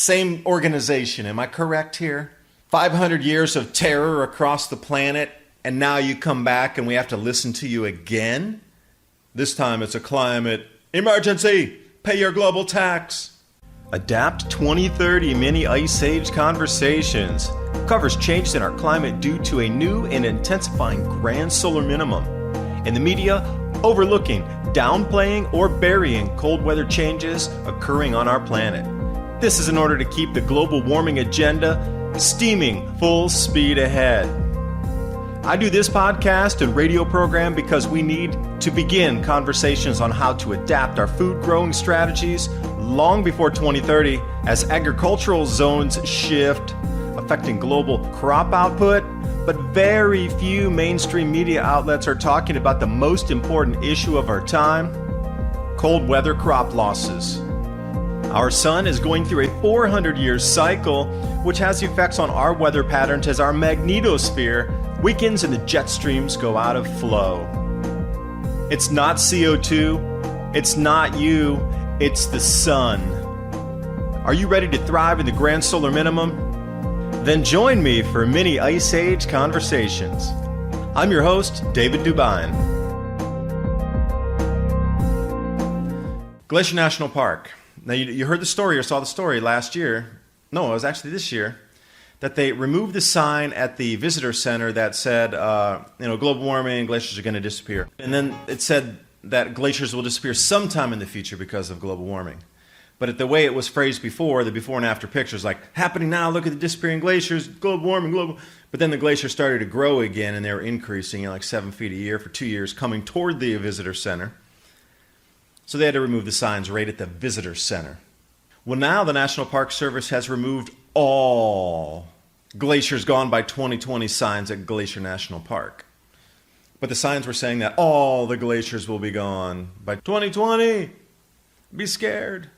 Same organization, am I correct here? 500 years of terror across the planet, and now you come back and we have to listen to you again? This time it's a climate emergency. Pay your global tax. Adapt 2030 Mini Ice Age Conversations covers changes in our climate due to a new and intensifying grand solar minimum. In the media, overlooking, downplaying, or burying cold weather changes occurring on our planet. This is in order to keep the global warming agenda steaming full speed ahead. I do this podcast and radio program because we need to begin conversations on how to adapt our food growing strategies long before 2030 as agricultural zones shift, affecting global crop output, but very few mainstream media outlets are talking about the most important issue of our time: cold weather crop losses. Our sun is going through a 400-year cycle, which has effects on our weather patterns as our magnetosphere weakens and the jet streams go out of flow. It's not CO2, it's not you, it's the sun. Are you ready to thrive in the grand solar minimum? Then join me for Mini Ice Age Conversations. I'm your host, David DuByne. Glacier National Park. Now, you heard the story or saw the story last year. No, it was actually this year, that they removed the sign at the visitor center that said, global warming, glaciers are going to disappear. And then it said that glaciers will disappear sometime in the future because of global warming. But the way it was phrased before, the before and after pictures, like, happening now, look at the disappearing glaciers, global warming, global. But then the glaciers started to grow again, and they were increasing, like 7 feet a year for 2 years, coming toward the visitor center. So they had to remove the signs right at the visitor center. Well, now the National Park Service has removed all glaciers gone by 2020 signs at Glacier National Park. But the signs were saying that all the glaciers will be gone by 2020. Be scared.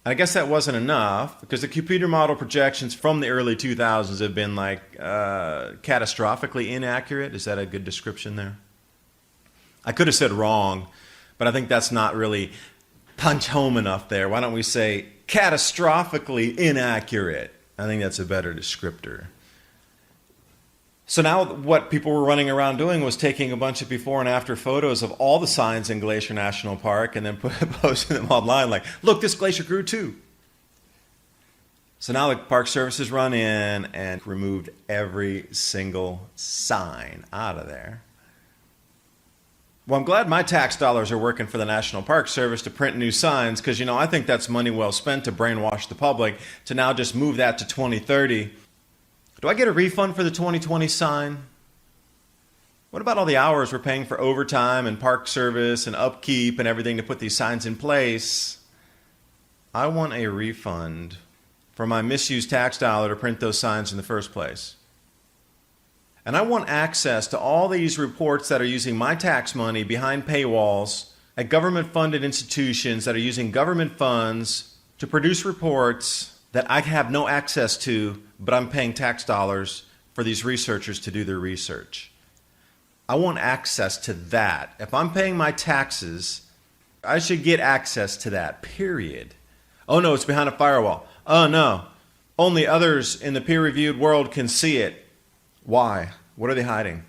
I guess that wasn't enough, because the computer model projections from the early 2000s have been catastrophically inaccurate. Is that a good description there? I could have said wrong, but I think that's not really punch home enough there. Why don't we say catastrophically inaccurate? I think that's a better descriptor. So now what people were running around doing was taking a bunch of before and after photos of all the signs in Glacier National Park and then posting them online like, look, this glacier grew too. So now the Park Service has run in and removed every single sign out of there. Well, I'm glad my tax dollars are working for the National Park Service to print new signs, because, I think that's money well spent to brainwash the public to now just move that to 2030. Do I get a refund for the 2020 sign? What about all the hours we're paying for overtime and Park Service and upkeep and everything to put these signs in place? I want a refund for my misused tax dollar to print those signs in the first place. And I want access to all these reports that are using my tax money behind paywalls at government-funded institutions that are using government funds to produce reports that I have no access to, but I'm paying tax dollars for these researchers to do their research. I want access to that. If I'm paying my taxes, I should get access to that, period. Oh no, it's behind a firewall. Oh no, only others in the peer-reviewed world can see it. Why? What are they hiding?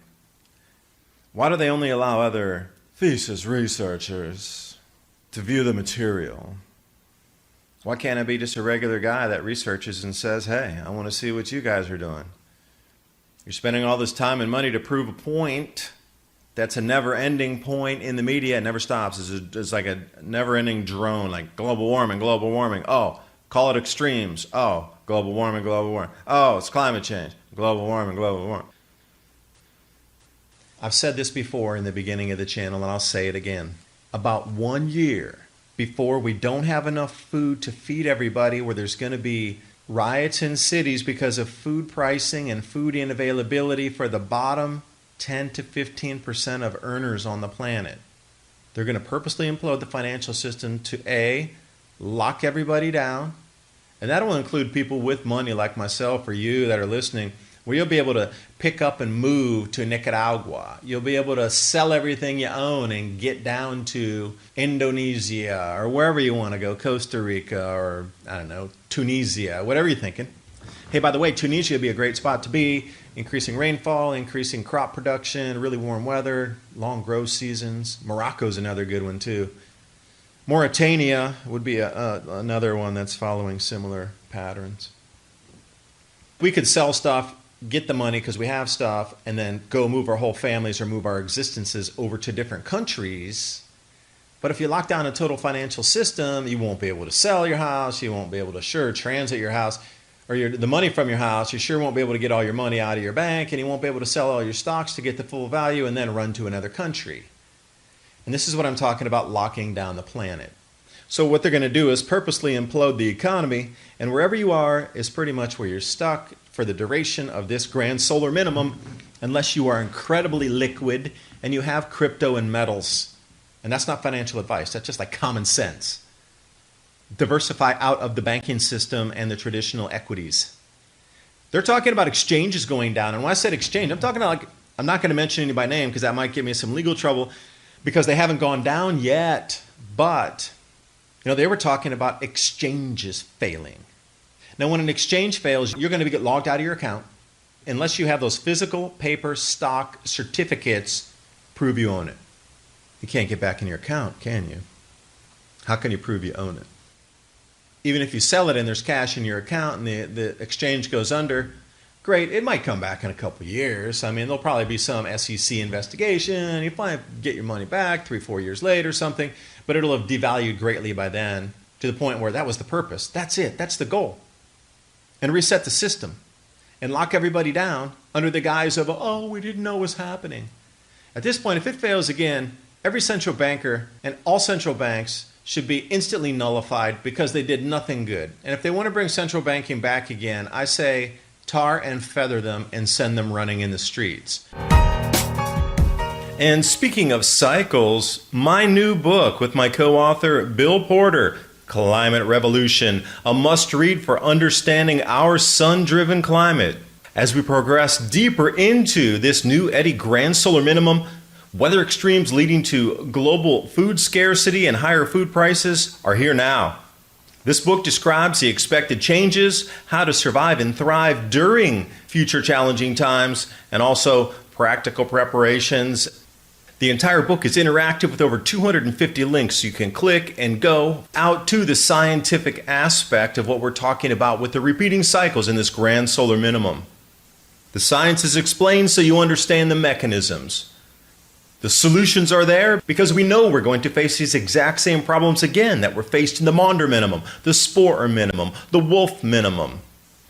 Why do they only allow other thesis researchers to view the material? Why can't I be just a regular guy that researches and says, hey, I want to see what you guys are doing? You're spending all this time and money to prove a point that's a never-ending point in the media. It never stops. It's like a never-ending drone, like global warming, global warming. Oh, call it extremes. Oh, global warming, global warming. Oh, it's climate change. Global warming, global warming. I've said this before in the beginning of the channel, and I'll say it again. About 1 year before we don't have enough food to feed everybody, where there's going to be riots in cities because of food pricing and food unavailability for the bottom 10 to 15% of earners on the planet. They're going to purposely implode the financial system to A, lock everybody down, and that will include people with money like myself or you that are listening, where you'll be able to pick up and move to Nicaragua. You'll be able to sell everything you own and get down to Indonesia or wherever you want to go, Costa Rica or, Tunisia, whatever you're thinking. Hey, by the way, Tunisia would be a great spot to be. Increasing rainfall, increasing crop production, really warm weather, long growth seasons. Morocco's another good one too. Mauritania would be another one that's following similar patterns. We could sell stuff, get the money because we have stuff, and then go move our whole families or move our existences over to different countries. But if you lock down a total financial system, you won't be able to sell your house, you won't be able to transit your house, or the money from your house, you sure won't be able to get all your money out of your bank, and you won't be able to sell all your stocks to get the full value and then run to another country. And this is what I'm talking about, locking down the planet. So what they're going to do is purposely implode the economy, and wherever you are is pretty much where you're stuck for the duration of this grand solar minimum, unless you are incredibly liquid and you have crypto and metals. And that's not financial advice, that's just like common sense. Diversify out of the banking system and the traditional equities. They're talking about exchanges going down, and when I said exchange, I'm talking about, like, I'm not going to mention any by name because that might get me some legal trouble because they haven't gone down yet, but they were talking about exchanges failing. Now, when an exchange fails, you're going to get logged out of your account unless you have those physical paper stock certificates prove you own it. You can't get back in your account, can you? How can you prove you own it? Even if you sell it and there's cash in your account and the exchange goes under, great, it might come back in a couple of years. I mean, there'll probably be some SEC investigation. You probably get your money back 3-4 years later or something, but it'll have devalued greatly by then to the point where that was the purpose. That's it. That's the goal. And reset the system and lock everybody down under the guise of, oh, we didn't know what was happening. At this point, if it fails again, every central banker and all central banks should be instantly nullified because they did nothing good. And if they want to bring central banking back again, I say tar and feather them and send them running in the streets. And speaking of cycles, my new book with my co-author Bill Porter, Climate Revolution, a must-read for understanding our sun-driven climate. As we progress deeper into this new Eddy grand solar minimum, weather extremes leading to global food scarcity and higher food prices are here now. This book describes the expected changes, how to survive and thrive during future challenging times, and also practical preparations. The entire book is interactive with over 250 links. You can click and go out to the scientific aspect of what we're talking about with the repeating cycles in this grand solar minimum. The science is explained so you understand the mechanisms. The solutions are there because we know we're going to face these exact same problems again that were faced in the Maunder minimum, the Sporer minimum, the Wolf minimum.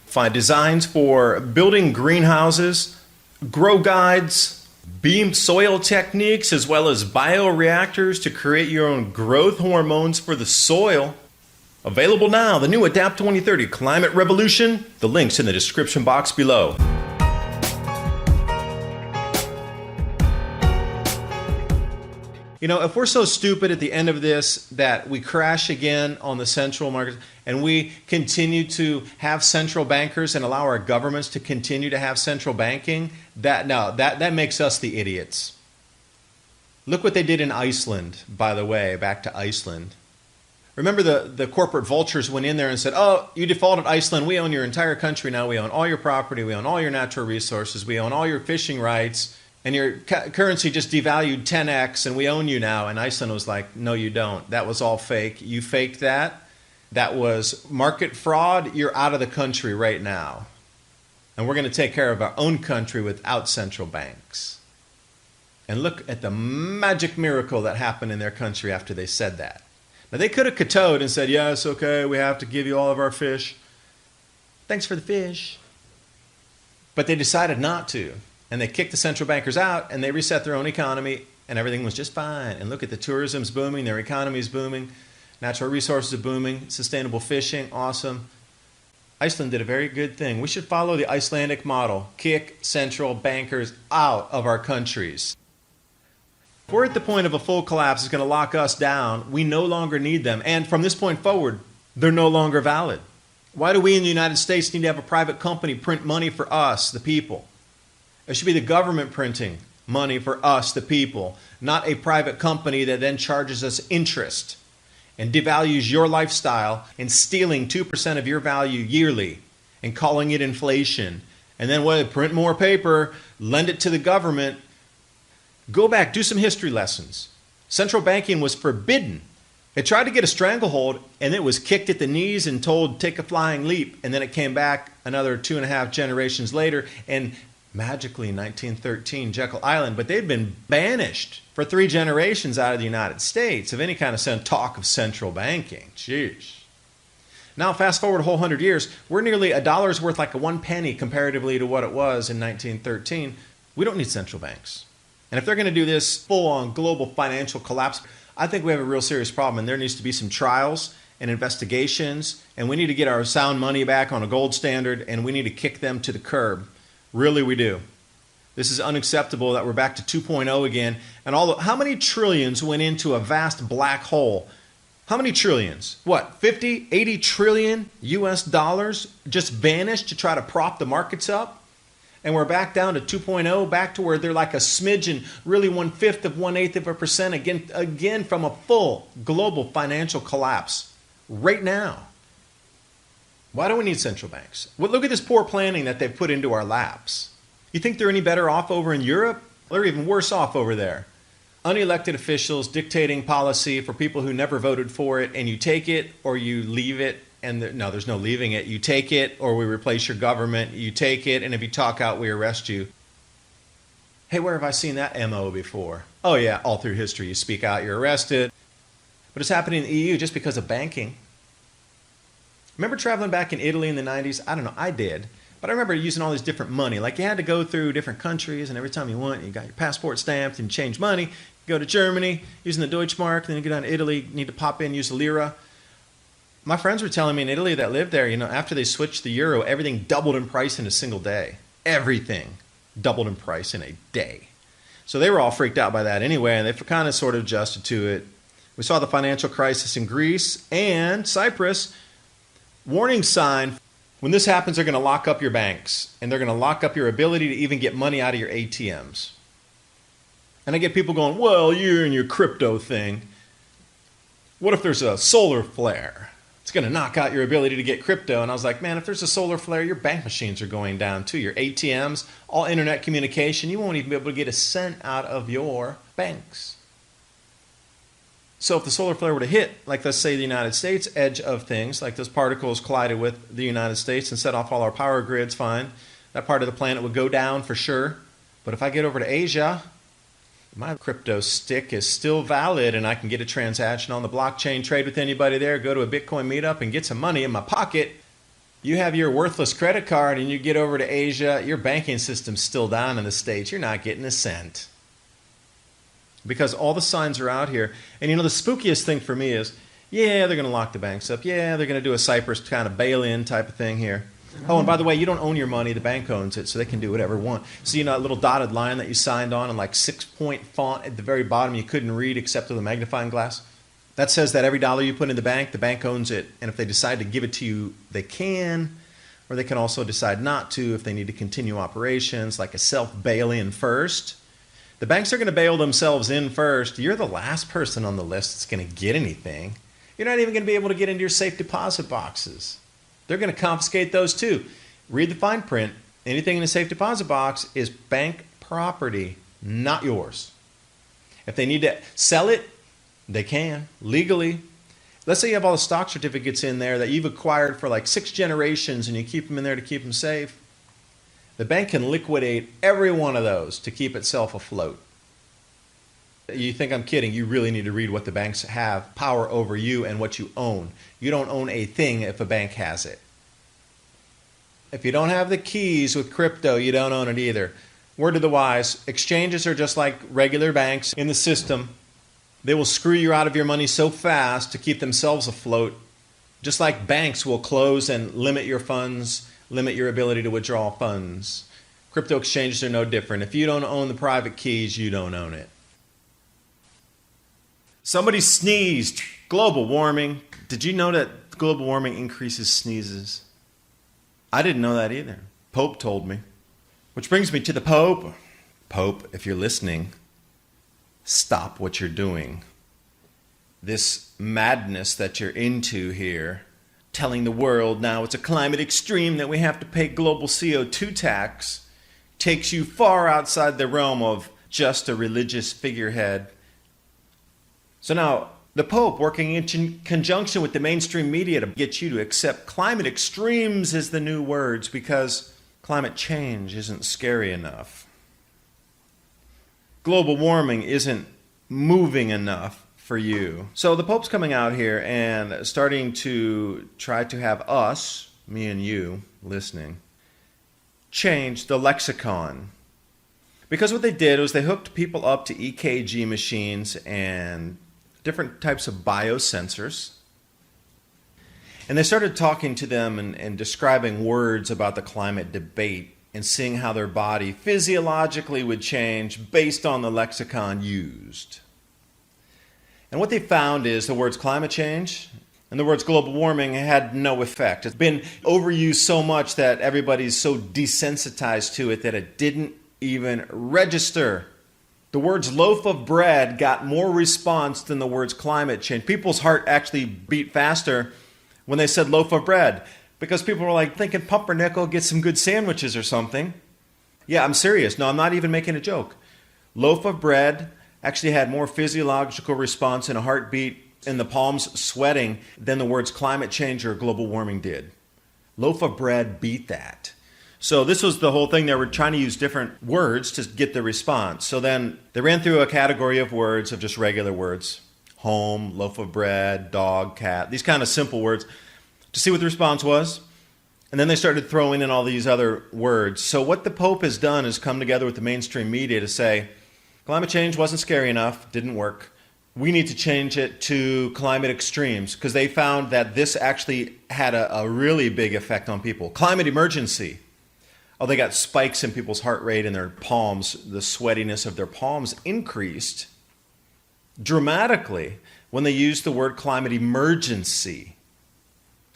Find designs for building greenhouses, grow guides, beam soil techniques, as well as bioreactors to create your own growth hormones for the soil. Available now, the new Adapt 2030 Climate Revolution. The link's in the description box below. If we're so stupid at the end of this that we crash again on the central market and we continue to have central bankers and allow our governments to continue to have central banking, that makes us the idiots. Look what they did in Iceland, by the way, back to Iceland. Remember the corporate vultures went in there and said, oh, you defaulted Iceland, we own your entire country now, we own all your property, we own all your natural resources, we own all your fishing rights, and your currency just devalued 10x and we own you now. And Iceland was like, no, you don't. That was all fake. You faked that. That was market fraud. You're out of the country right now. And we're going to take care of our own country without central banks. And look at the magic miracle that happened in their country after they said that. Now, they could have kowtowed and said, yes, okay, we have to give you all of our fish. Thanks for the fish. But they decided not to. And they kicked the central bankers out, and they reset their own economy, and everything was just fine. And look at the tourism's booming, their economy's booming, natural resources are booming, sustainable fishing, awesome. Iceland did a very good thing. We should follow the Icelandic model. Kick central bankers out of our countries. If we're at the point of a full collapse, it's going to lock us down. We no longer need them. And from this point forward, they're no longer valid. Why do we in the United States need to have a private company print money for us, the people? It should be the government printing money for us, the people, not a private company that then charges us interest. and devalues your lifestyle and stealing 2% of your value yearly and calling it inflation. And then print more paper, lend it to the government. Go back, do some history lessons. Central banking was forbidden. It tried to get a stranglehold, and it was kicked at the knees and told, take a flying leap. And then it came back another 2.5 generations later, and magically in 1913, Jekyll Island. But they'd been banished for 3 generations out of the United States of any kind of talk of central banking. Jeez. Now, fast forward a whole 100 years, we're nearly $1 worth, like a 1 penny comparatively to what it was in 1913. We don't need central banks. And if they're going to do this full-on global financial collapse, I think we have a real serious problem, and there needs to be some trials and investigations, and we need to get our sound money back on a gold standard, and we need to kick them to the curb. Really, we do. This is unacceptable that we're back to 2.0 again. And how many trillions went into a vast black hole? How many trillions? What, 50, 80 trillion US dollars just vanished to try to prop the markets up? And we're back down to 2.0, back to where they're like a smidgen, really 1/5 of 1/8 of a percent again from a full global financial collapse right now. Why do we need central banks? Well, look at this poor planning that they've put into our laps. You think they're any better off over in Europe? They're even worse off over there. Unelected officials dictating policy for people who never voted for it, and you take it or you leave it. And no, there's no leaving it. You take it or we replace your government. You take it, and if you talk out, we arrest you. Hey, where have I seen that MO before? Oh yeah, all through history. You speak out, you're arrested. But it's happening in the EU just because of banking. Remember traveling back in Italy in the 90s? I don't know, I did. But I remember using all these different money. Like you had to go through different countries, and every time you went, you got your passport stamped and you change money. You go to Germany using the Deutschmark, then you go down to Italy, you need to pop in, use the lira. My friends were telling me in Italy that lived there, after they switched the euro, everything doubled in price in a single day. Everything doubled in price in a day. So they were all freaked out by that anyway, and they kind of sort of adjusted to it. We saw the financial crisis in Greece and Cyprus. Warning sign. When this happens, they're going to lock up your banks, and they're going to lock up your ability to even get money out of your ATMs. And I get people going, well, you're in your crypto thing. What if there's a solar flare? It's going to knock out your ability to get crypto. And I was like, man, if there's a solar flare, your bank machines are going down too. Your ATMs, all internet communication, you won't even be able to get a cent out of your banks. So if the solar flare were to hit, like let's say the United States edge of things, like those particles collided with the United States and set off all our power grids, fine. That part of the planet would go down for sure. But if I get over to Asia, my crypto stick is still valid, and I can get a transaction on the blockchain, trade with anybody there, go to a Bitcoin meetup and get some money in my pocket. You have your worthless credit card and you get over to Asia, your banking system's still down in the States. You're not getting a cent. Because all the signs are out here. And the spookiest thing for me is, yeah, they're going to lock the banks up. Yeah, they're going to do a Cyprus kind of bail-in type of thing here. Oh, and by the way, you don't own your money. The bank owns it, so they can do whatever they want. See, that little dotted line that you signed on in like 6-point font at the very bottom you couldn't read except with a magnifying glass? That says that every dollar you put in the bank owns it. And if they decide to give it to you, they can. Or they can also decide not to if they need to continue operations, like a self-bail-in first. The banks are going to bail themselves in first. You're the last person on the list that's going to get anything. You're not even going to be able to get into your safe deposit boxes. They're going to confiscate those too. Read the fine print. Anything in a safe deposit box is bank property, not yours. If they need to sell it, they can, legally. Let's say you have all the stock certificates in there that you've acquired for like 6 generations and you keep them in there to keep them safe. The bank can liquidate every one of those to keep itself afloat. You think I'm kidding? You really need to read what the banks have power over you and what you own. You don't own a thing if a bank has it. If you don't have the keys with crypto, you don't own it either. Word to the wise, exchanges are just like regular banks in the system. They will screw you out of your money so fast to keep themselves afloat. Just like banks will close and limit your funds, limit your ability to withdraw funds. Crypto exchanges are no different. If you don't own the private keys, you don't own it. Somebody sneezed. Global warming. Did you know that global warming increases sneezes? I didn't know that either. Pope told me. Which brings me to the Pope. Pope, if you're listening, stop what you're doing. this madness that you're into here, telling the world now it's a climate extreme that we have to pay global CO2 tax, takes you far outside the realm of just a religious figurehead. So now, the Pope, working in conjunction with the mainstream media to get you to accept climate extremes as the new words because climate change isn't scary enough. Global warming isn't moving enough for you. So the Pope's coming out here and starting to try to have us, me and you, listening, change the lexicon. Because what they did was they hooked people up to EKG machines and different types of biosensors. And they started talking to them and describing words about the climate debate and seeing how their body physiologically would change based on the lexicon used. And what they found is the words climate change and the words global warming had no effect. It's been overused so much that everybody's so desensitized to it that it didn't even register. The words loaf of bread got more response than the words climate change. People's heart actually beat faster when they said loaf of bread because people were like thinking pumpernickel, get some good sandwiches or something. Yeah, I'm serious. No, I'm not even making a joke. Loaf of bread actually had more physiological response and a heartbeat and the palms sweating than the words climate change or global warming did. Loaf of bread beat that. So this was the whole thing. They were trying to use different words to get the response. So then they ran through a category of words, of just regular words. Home, loaf of bread, dog, cat, these kind of simple words to see what the response was. And then they started throwing in all these other words. So what the Pope has done is come together with the mainstream media to say, climate change wasn't scary enough, didn't work. We need to change it to climate extremes because they found that this actually had a really big effect on people. Climate emergency. Oh, they got spikes in people's heart rate and their palms, the sweatiness of their palms increased dramatically when they used the word climate emergency.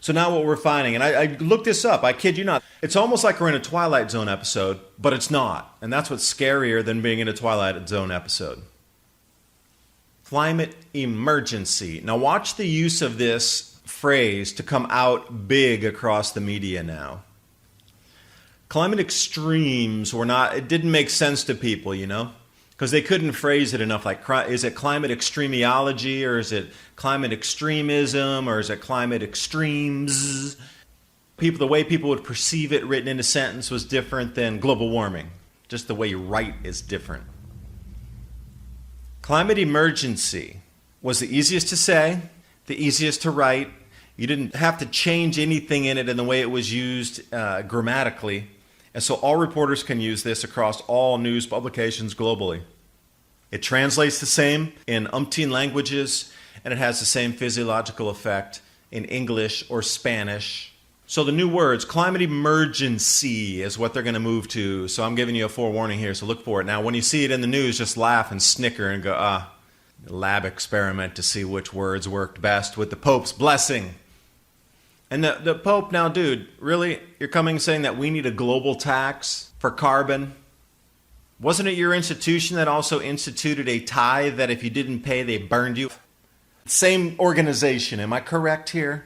So now what we're finding, and I looked this up, I kid you not, it's almost like we're in a Twilight Zone episode, but it's not. And that's what's scarier than being in a Twilight Zone episode. Climate emergency. Now watch the use of this phrase to come out big across the media now. Climate extremes were not, it didn't make sense to people, you know, because they couldn't phrase it enough. Like, is it climate extremeology, or is it climate extremism, or is it climate extremes? The way people would perceive it written in a sentence was different than global warming. Just the way you write is different. Climate emergency was the easiest to say, the easiest to write. You didn't have to change anything in it in the way it was used grammatically. And so all reporters can use this across all news publications globally. It translates the same in umpteen languages, and it has the same physiological effect in English or Spanish. So the new words, climate emergency, is what they're going to move to. So I'm giving you a forewarning here, so look for it. Now, when you see it in the news, just laugh and snicker and go, lab experiment to see which words worked best with the Pope's blessing. And the Pope, now, dude, really? You're coming saying that we need a global tax for carbon? Wasn't it your institution that also instituted a tithe that if you didn't pay, they burned you? Same organization, am I correct here?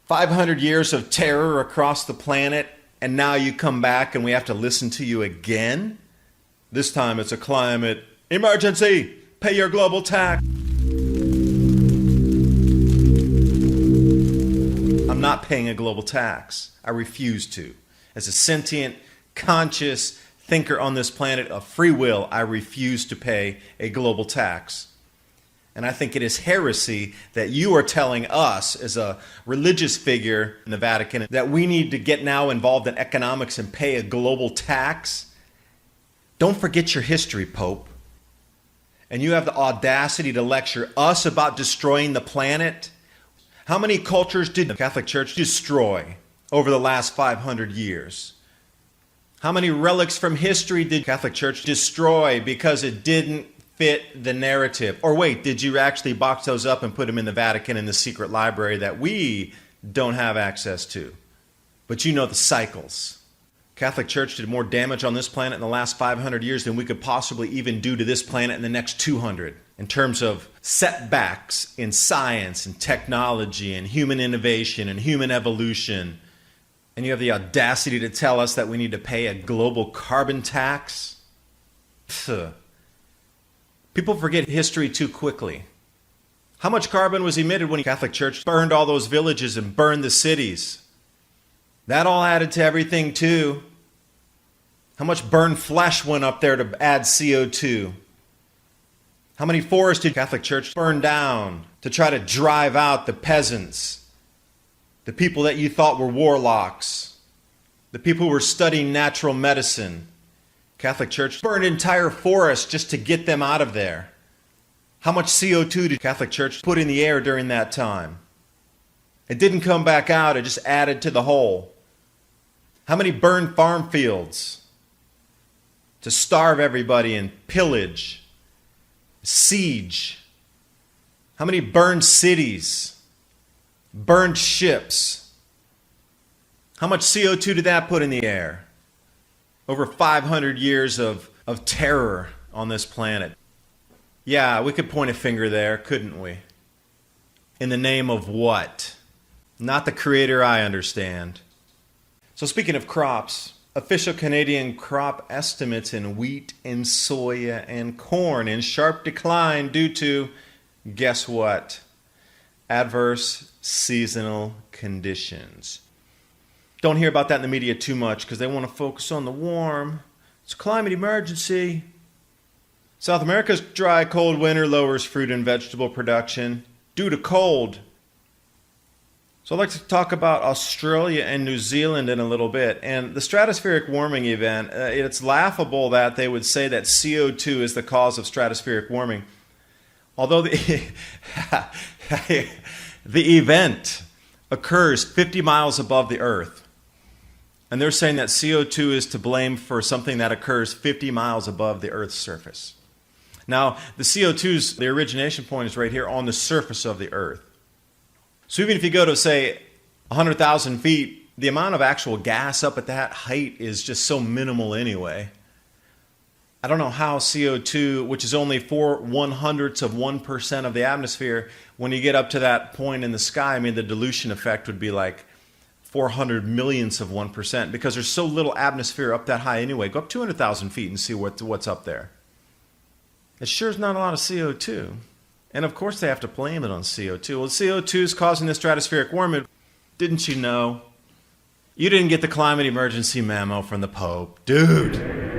500 years of terror across the planet, and now you come back and we have to listen to you again? This time it's a climate emergency. Pay your global tax. I'm not paying a global tax. I refuse to. As a sentient, conscious thinker on this planet of free will, I refuse to pay a global tax. And I think it is heresy that you are telling us as a religious figure in the Vatican that we need to get now involved in economics and pay a global tax. Don't forget your history, Pope. And you have the audacity to lecture us about destroying the planet. How many cultures did the Catholic Church destroy over the last 500 years? How many relics from history did the Catholic Church destroy because it didn't fit the narrative? Or wait, did you actually box those up and put them in the Vatican in the secret library that we don't have access to? But you know the cycles. Catholic Church did more damage on this planet in the last 500 years than we could possibly even do to this planet in the next 200. in terms of setbacks in science and technology and human innovation and human evolution. And you have the audacity to tell us that we need to pay a global carbon tax? Pfft. People forget history too quickly. How much carbon was emitted when the Catholic Church burned all those villages and burned the cities? That all added to everything too. How much burned flesh went up there to add CO2? How many forests did the Catholic Church burn down to try to drive out the peasants? The people that you thought were warlocks? The people who were studying natural medicine? Catholic Church burned entire forests just to get them out of there. How much CO2 did the Catholic Church put in the air during that time? It didn't come back out, it just added to the whole. How many burned farm fields to starve everybody and pillage, siege? How many burned cities, burned ships? How much CO2 did that put in the air? Over 500 years of terror on this planet. Yeah, we could point a finger there, couldn't we? In the name of what? Not the Creator, I understand. So speaking of crops, official Canadian crop estimates in wheat and soya and corn in sharp decline due to, guess what? Adverse seasonal conditions. Don't hear about that in the media too much because they want to focus on the warm. It's a climate emergency. South America's dry, cold winter lowers fruit and vegetable production due to cold. So I'd like to talk about Australia and New Zealand in a little bit. And the stratospheric warming event, it's laughable that they would say that CO2 is the cause of stratospheric warming. Although the event occurs 50 miles above the Earth. And they're saying that CO2 is to blame for something that occurs 50 miles above the Earth's surface. Now, the CO2's, the origination point is right here on the surface of the Earth. So even if you go to, say, 100,000 feet, the amount of actual gas up at that height is just so minimal anyway. I don't know how CO2, which is only 0.04% of the atmosphere, when you get up to that point in the sky, I mean, the dilution effect would be like 400 millionths of 1%, because there's so little atmosphere up that high anyway. Go up 200,000 feet and see what's up there. It sure is not a lot of CO2. And of course they have to blame it on CO2. Well, CO2 is causing the stratospheric warming. Didn't you know? You didn't get the climate emergency memo from the Pope. Dude.